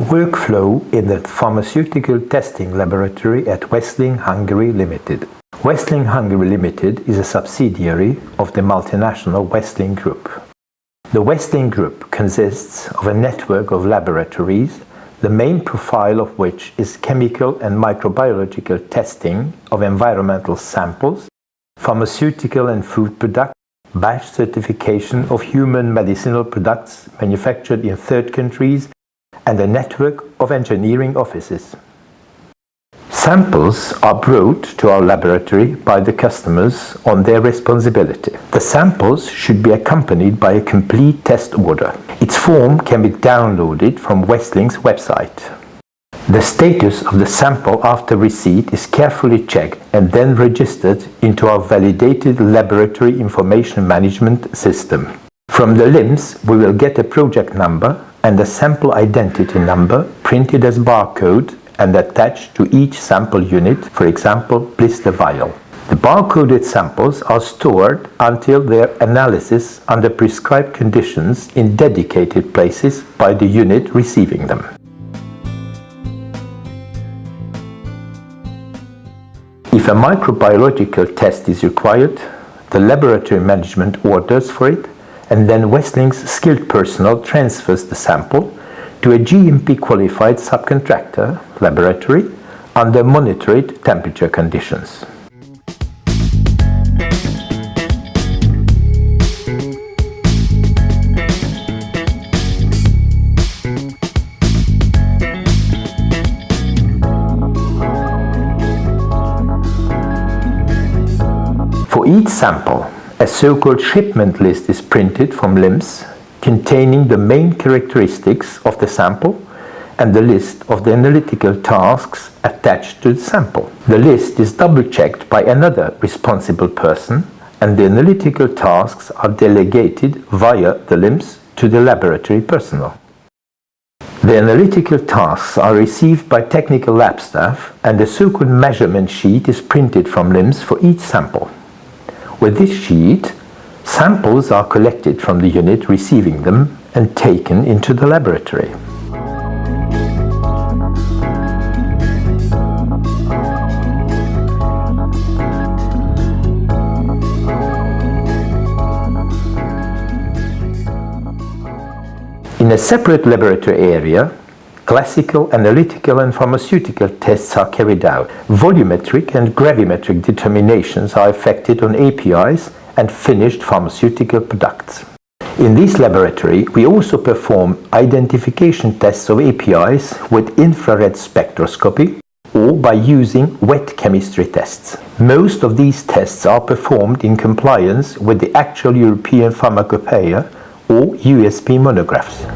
Workflow in the pharmaceutical testing laboratory at Westling Hungary Limited. Westling Hungary Limited is a subsidiary of the multinational Westling Group. The Westling Group consists of a network of laboratories, the main profile of which is chemical and microbiological testing of environmental samples, pharmaceutical and food products, batch certification of human medicinal products manufactured in third countries, and a network of engineering offices. Samples are brought to our laboratory by the customers on their responsibility. The samples should be accompanied by a complete test order. Its form can be downloaded from Westling's website. The status of the sample after receipt is carefully checked and then registered into our validated laboratory information management system. From the LIMS, we will get a project number and a sample identity number printed as barcode and attached to each sample unit, for example, blister vial. The barcoded samples are stored until their analysis under prescribed conditions in dedicated places by the unit receiving them. If a microbiological test is required, the laboratory management orders for it, and then Westling's skilled personnel transfers the sample to a GMP qualified subcontractor laboratory under monitored temperature conditions. For each sample, a so-called shipment list is printed from LIMS containing the main characteristics of the sample and the list of the analytical tasks attached to the sample. The list is double-checked by another responsible person, and the analytical tasks are delegated via the LIMS to the laboratory personnel. The analytical tasks are received by technical lab staff, and a so-called measurement sheet is printed from LIMS for each sample. With this sheet, samples are collected from the unit receiving them and taken into the laboratory. In a separate laboratory area, classical, analytical and pharmaceutical tests are carried out. Volumetric and gravimetric determinations are effected on APIs and finished pharmaceutical products. In this laboratory, we also perform identification tests of APIs with infrared spectroscopy or by using wet chemistry tests. Most of these tests are performed in compliance with the actual European Pharmacopoeia or USP monographs.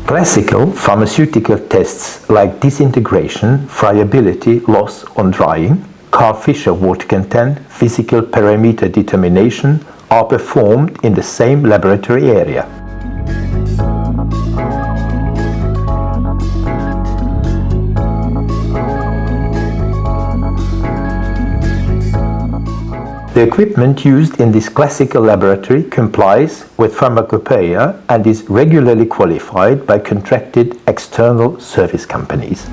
Classical pharmaceutical tests like disintegration, friability, loss on drying, Carl-Fischer water content, physical parameter determination are performed in the same laboratory area. The equipment used in this classical laboratory complies with Pharmacopoeia and is regularly qualified by contracted external service companies.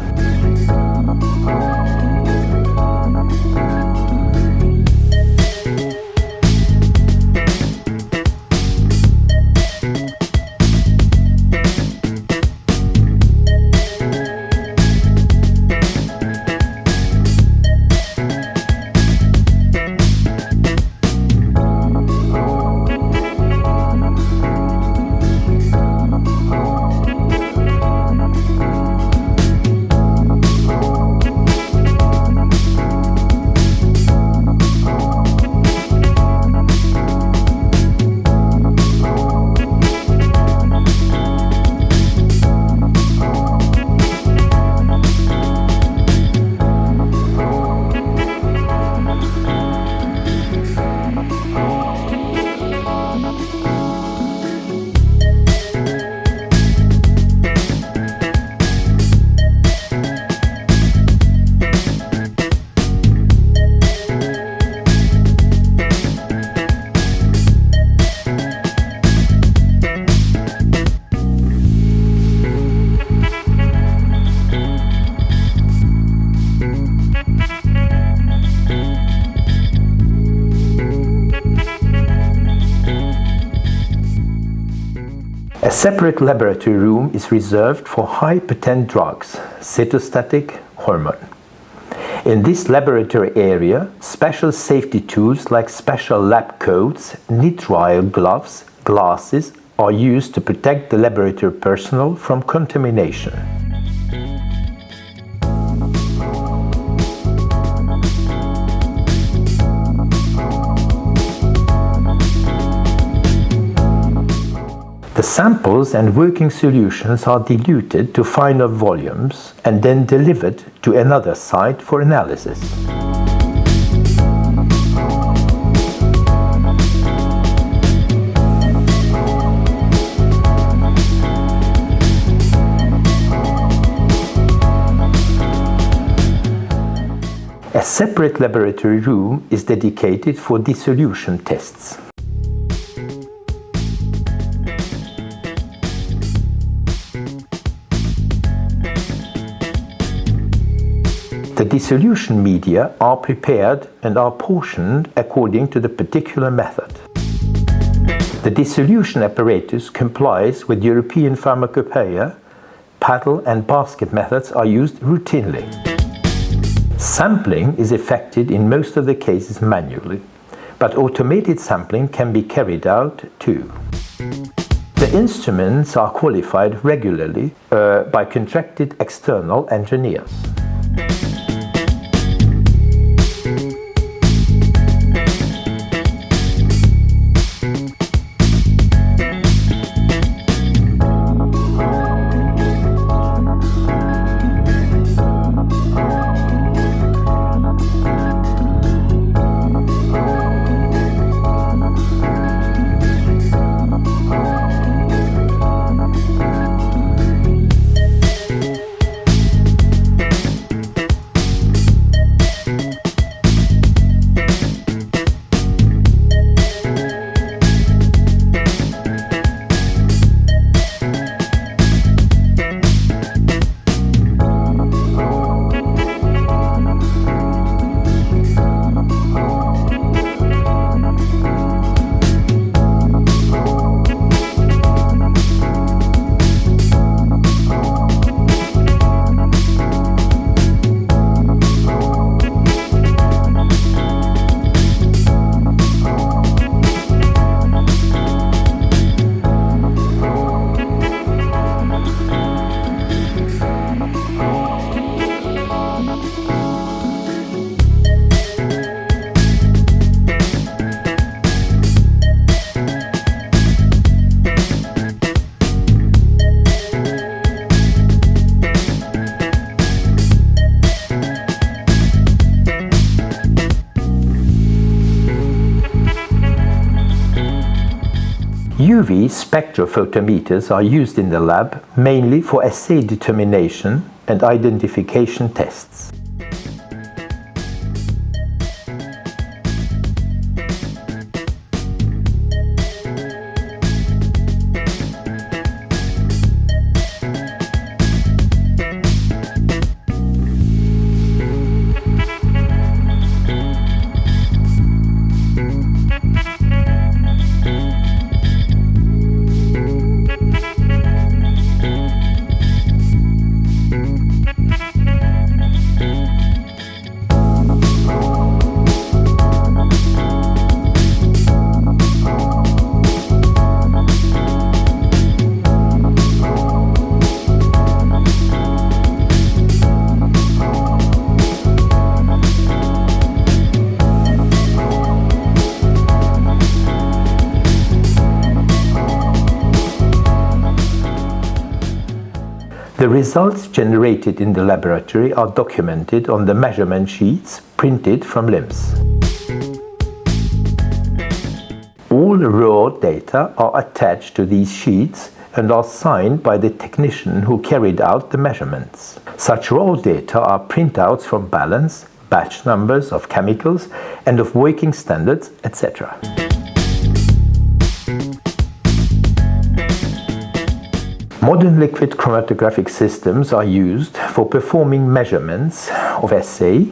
A separate laboratory room is reserved for high potent drugs, cytostatic hormone. In this laboratory area, special safety tools like special lab coats, nitrile gloves, glasses are used to protect the laboratory personnel from contamination. The samples and working solutions are diluted to final volumes and then delivered to another site for analysis. A separate laboratory room is dedicated for dissolution tests. The dissolution media are prepared and are portioned according to the particular method. The dissolution apparatus complies with European pharmacopoeia. Paddle and basket methods are used routinely. Sampling is effected in most of the cases manually, but automated sampling can be carried out too. The instruments are qualified regularly by contracted external engineers. UV spectrophotometers are used in the lab mainly for assay determination and identification tests. The results generated in the laboratory are documented on the measurement sheets printed from limbs. All raw data are attached to these sheets and are signed by the technician who carried out the measurements. Such raw data are printouts from balance, batch numbers of chemicals and of working standards, etc. Modern liquid chromatographic systems are used for performing measurements of assay,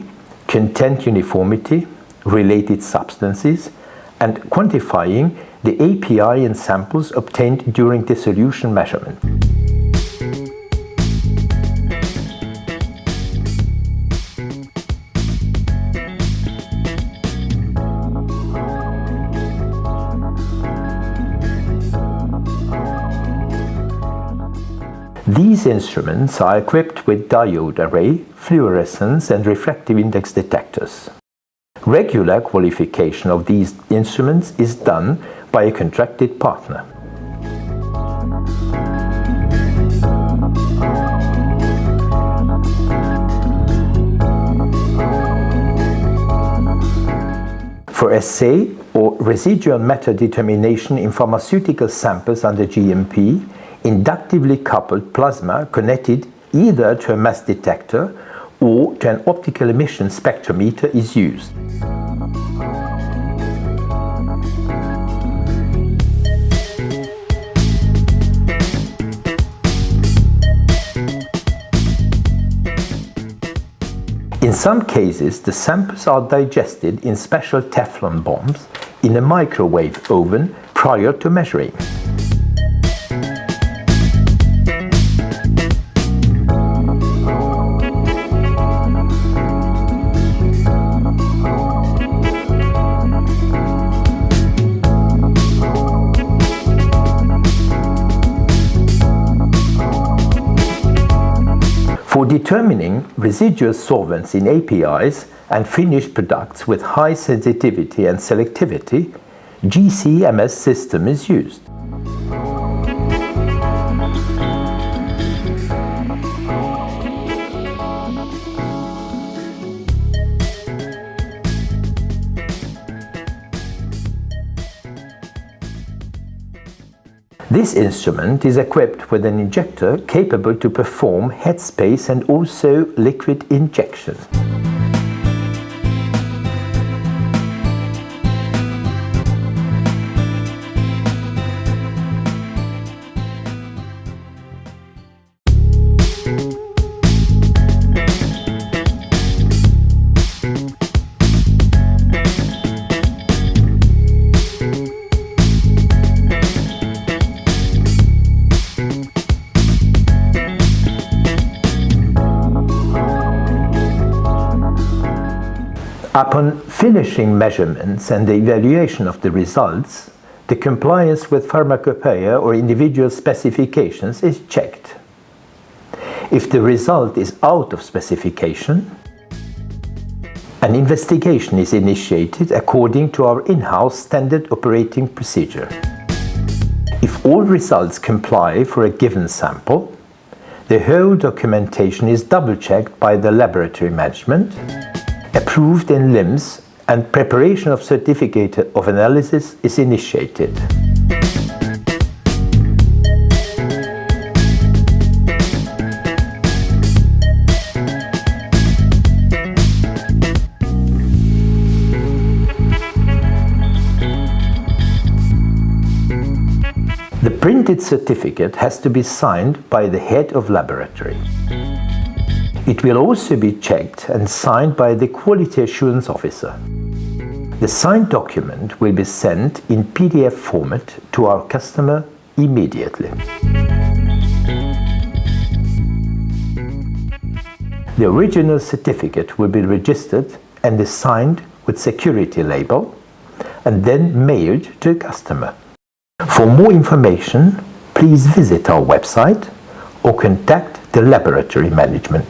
content uniformity, related substances, and quantifying the API and samples obtained during the solution measurement. These instruments are equipped with diode array, fluorescence and refractive index detectors. Regular qualification of these instruments is done by a contracted partner. For assay or residual matter determination in pharmaceutical samples under GMP, inductively coupled plasma connected either to a mass detector or to an optical emission spectrometer is used. In some cases, the samples are digested in special Teflon bombs in a microwave oven prior to measuring. For determining residual solvents in APIs and finished products with high sensitivity and selectivity, GC-MS system is used. This instrument is equipped with an injector capable to perform headspace and also liquid injection. Upon finishing measurements and the evaluation of the results, the compliance with pharmacopoeia or individual specifications is checked. If the result is out of specification, an investigation is initiated according to our in-house standard operating procedure. If all results comply for a given sample, the whole documentation is double-checked by the laboratory management, approved in LIMS, and preparation of certificate of analysis is initiated. The printed certificate has to be signed by the head of laboratory. It will also be checked and signed by the quality assurance officer. The signed document will be sent in PDF format to our customer immediately. The original certificate will be registered and is signed with security label and then mailed to the customer. For more information, please visit our website or contact the laboratory management.